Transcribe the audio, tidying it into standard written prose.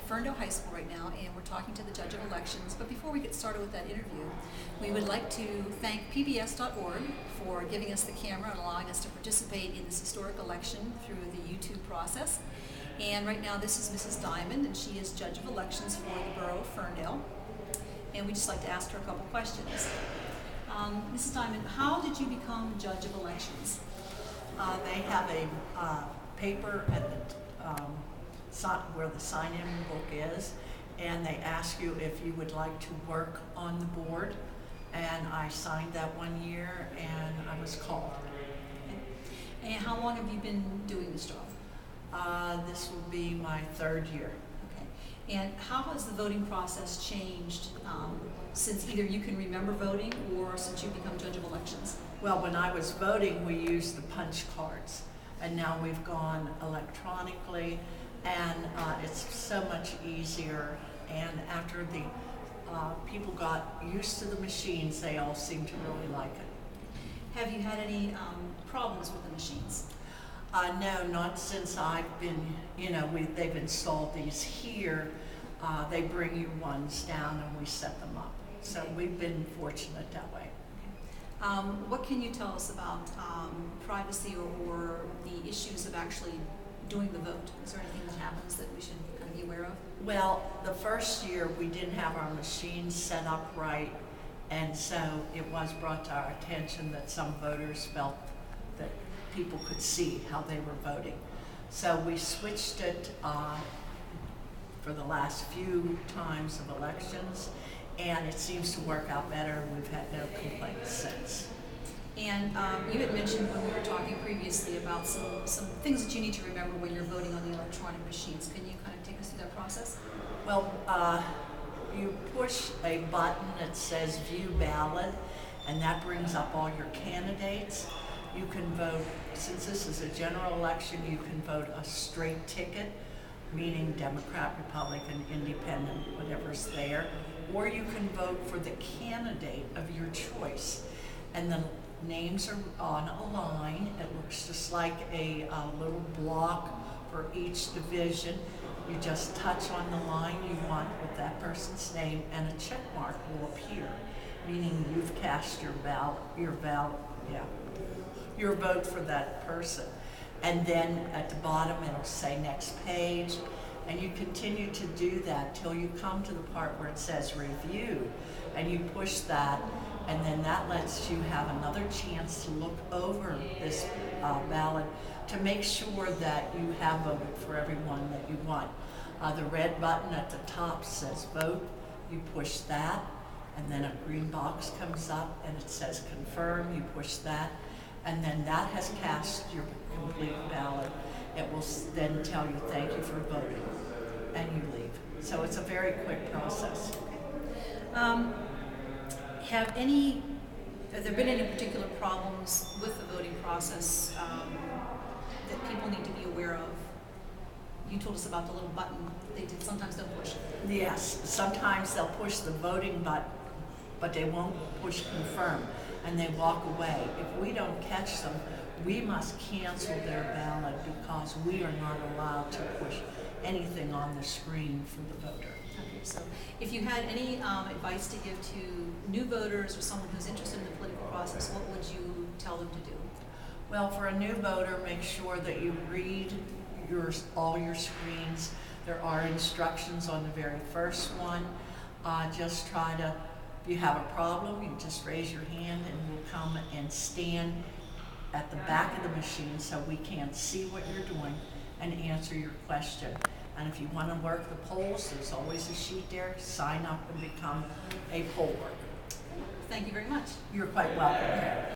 Ferndale High School right now, and we're talking to the Judge of Elections. But before we get started with that interview, we would like to thank PBS.org for giving us the camera and allowing us to participate in this historic election through the YouTube process. And right now this is Mrs. Diamond, and she is Judge of Elections for the Borough of Ferndale. And we'd just like to ask her a couple questions. Mrs. Diamond, how did you become Judge of Elections? They have a paper at the where the sign-in book is, and they ask you if you would like to work on the board. And I signed that one year, and I was called. Okay. And how long have you been doing this job? This will be my third year. Okay. And how has the voting process changed since either you can remember voting or since you've become Judge of Elections? Well, when I was voting, we used the punch cards, and now we've gone electronically, and it's so much easier. And after the people got used to the machines, they all seem to really like it. Have you had any problems with the machines? No, not since I've been, they've installed these here. They bring you ones down and we set them up. So we've been fortunate that way. What can you tell us about privacy or the issues of actually doing the vote? Is there anything that happens that we should kind of be aware of? Well, the first year we didn't have our machines set up right, and so it was brought to our attention that some voters felt that people could see how they were voting. So we switched it for the last few times of elections, and it seems to work out better. We've had no complaints since. And you had mentioned when we were talking previously about some things that you need to remember when you're voting on the electronic machines. Can you kind of take us through that process? Well, you push a button that says View Ballot, and that brings up all your candidates. You can vote, since this is a general election, you can vote a straight ticket, meaning Democrat, Republican, Independent, whatever's there, or you can vote for the candidate of your choice. And the names are on a line. It looks just like a little block for each division. You just touch on the line you want with that person's name, and a check mark will appear, meaning you've cast your vote for that person. And then at the bottom it'll say next page, and you continue to do that till you come to the part where it says review, and you push that, and then that lets you have another chance to look over this ballot to make sure that you have voted for everyone that you want. The red button at the top says vote. You push that, and then a green box comes up and it says confirm. You push that, and then that has cast your complete ballot. It will then tell you thank you for voting, and you leave. So it's a very quick process. Have there been any particular problems with the voting process that people need to be aware of? You told us about the little button sometimes don't push. Yes, sometimes they'll push the voting button, but they won't push confirm, and they walk away. If we don't catch them, we must cancel their ballot because we are not allowed to push anything on the screen for the voter. Okay, so if you had any advice to give to new voters or someone who's interested in the political process, what would you tell them to do? Well, for a new voter, make sure that you read all your screens. There are instructions on the very first one. Just try to, if you have a problem, you just raise your hand and we'll come and stand at the back of the machine so we can't see what you're doing and answer your question. And if you want to work the polls, there's always a sheet there. Sign up and become a poll worker. Thank you very much. You're quite welcome.